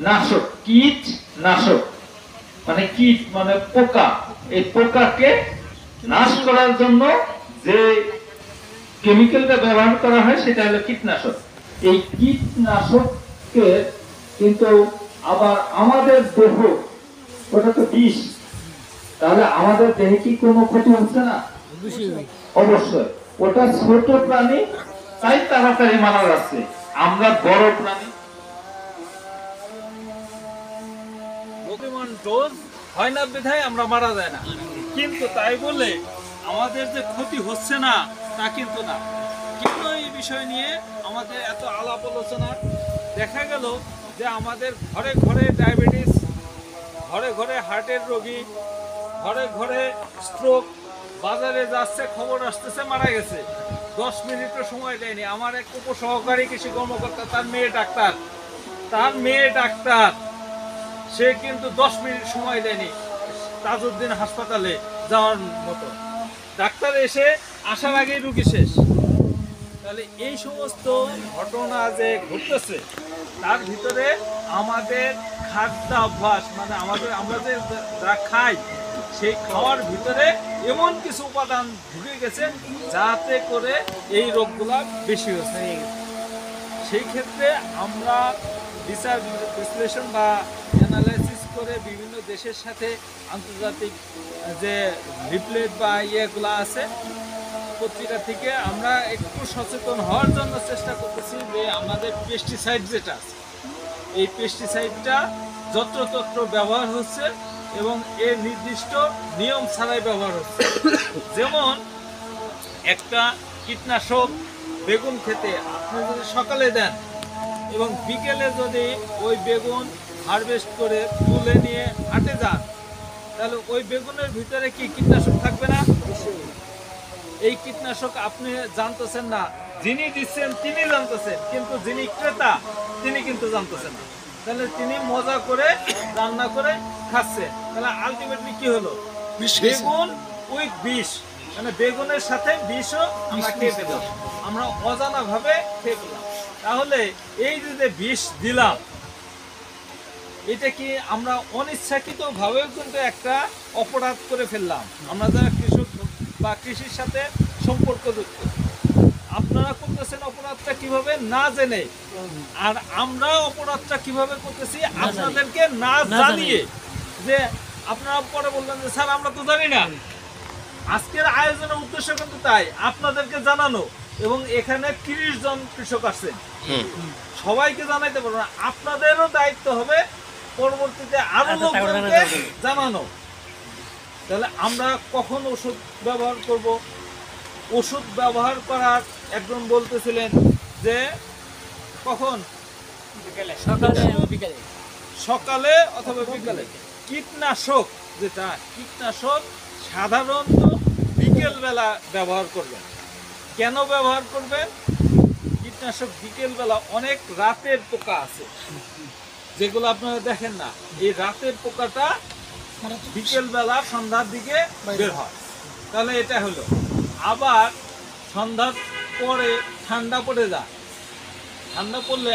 নাশক, কীট নাশক মানে কীট মানে পোকা, এই পোকাকে নাশ করার জন্য যে কেমিক্যালটা ব্যবহার করা হয় সেটা হলো কীটনাশক। এই কীটনাশককে কিন্তু আবার আমাদের দেহ, ওটা তো বিষ, তাহলে আমাদের দেহে কি কোনো ক্ষতি হচ্ছে না? অবশ্যই। ওটা ছোট প্রাণী, তাই তাড়াতাড়ি মারা যাচ্ছে। আমরা বড় প্রাণী, বুদ্ধিমান ডোজ হয় না বিধায় আমরা মারা যায় না, কিন্তু তাই বলে আমাদের যে ক্ষতি হচ্ছে না তা কিন্তু না। কিন্তু এই বিষয় নিয়ে আমাদের এত আলাপ আলোচনা, দেখা গেল যে আমাদের ঘরে ঘরে ডায়াবেটিস, ঘরে ঘরে হার্টের রোগী, ঘরে ঘরে স্ট্রোক, বাজারে যাচ্ছে খবর আসতেছে মারা গেছে, 10 মিনিটও সময় দেয়নি। আমার এক উপসহকারী কৃষি কর্মকর্তা, তার মেয়ে ডাক্তার, সে কিন্তু 10 মিনিট সময় দেয়নি তাজউদ্দিন হাসপাতালে যাওয়ার মতো, ডাক্তার এসে আসার আগেই রুগী শেষ। তাহলে এই সমস্ত ঘটনা যে ঘটতেছে তার ভিতরে আমাদের খাদ্যাভ্যাস, মানে আমরা যে যা খাই সেই খাওয়ার ভিতরে এমন কিছু উপাদান ঢুকে গেছে যাতে করে এই রোগগুলা বেশি হচ্ছে। সেই ক্ষেত্রে আমরা বিচার বিশ্লেষণ বা অ্যানালাইসিস করে বিভিন্ন দেশের সাথে আন্তর্জাতিক যে লিফলেট বা ইয়েগুলো আছে পত্রিকা থেকে আমরা একটু সচেতন হওয়ার জন্য চেষ্টা করতেছি যে আমাদের পেস্টিসাইড যেটা আছে এই পেস্টিসাইডটা যত্রতত্র ব্যবহার হচ্ছে এবং এর নির্দিষ্ট নিয়ম ছাড়াই ব্যবহার হচ্ছে। যেমন একটা কীটনাশক বেগুন খেতে আপনি যদি সকালে দেন এবং বিকেলে যদি ওই বেগুন হারভেস্ট করে তুলে নিয়ে হাটে যান, তাহলে ওই বেগুনের ভিতরে কি কীটনাশক থাকবে না? এই কীটনাশক আপনি জানতেছেন না, যিনি দিচ্ছেন তিনি জানতেছেন, কিন্তু যিনি ক্রেতা তিনি কিন্তু জানতেছেন না। তাহলে তিনি মজা করে রান্না করে খাচ্ছেন, তাহলে আলটিমেটলি কি হলো? বেগুন উইথ বিষ, মানে বেগুনের সাথে বিষও আমরা খেয়ে পেলাম, আমরা অজানা ভাবে খেয়ে পেলাম। তাহলে এই যে বিষ দিলাম, এটা কি আমরা অনিচ্ছাকৃত ভাবেও কিন্তু একটা অপরাধ করে ফেললাম। আমরা যারা কৃষক বা কৃষির সাথে সম্পর্কযুক্ত, আপনারা করতেছেন অপরাধটা কিভাবে না জেনে, আর আমরা অপরাধটা কিভাবে করতেছি আপনাদেরকে না জানিয়ে। যে আপনারা পরে বললেন যে স্যার আমরা তো জানি না। আজকের আয়োজনের উদ্দেশ্য কিন্তু তাই, আপনাদেরকে জানানো। এবং এখানে 30 জন কৃষক আছেন, সবাইকে জানাইতে পারবো না, আপনাদেরও দায়িত্ব হবে পরবর্তীতে আরো লোকজনকে জানানো। তাহলে আমরা কখন ওষুধ ব্যবহার করব? ওষুধ ব্যবহার করার একজন বলতেছিলেন যে কখন? সকালে অথবা বিকালে। কীটনাশক যেটা, কীটনাশক সাধারণত বিকেল বেলা ব্যবহার করবেন। কেন ব্যবহার করবেন? কীটনাশক বিকেল বেলা অনেক রাতের পোকা আছে যেগুলো আপনারা দেখেন না, এই রাতের পোকাটা বিকেল বেলা সন্ধ্যার দিকে বের হয়। তাহলে এটা হলো। আবার সন্ধ্যার পরে ঠান্ডা পড়ে যায়, ঠান্ডা পড়লে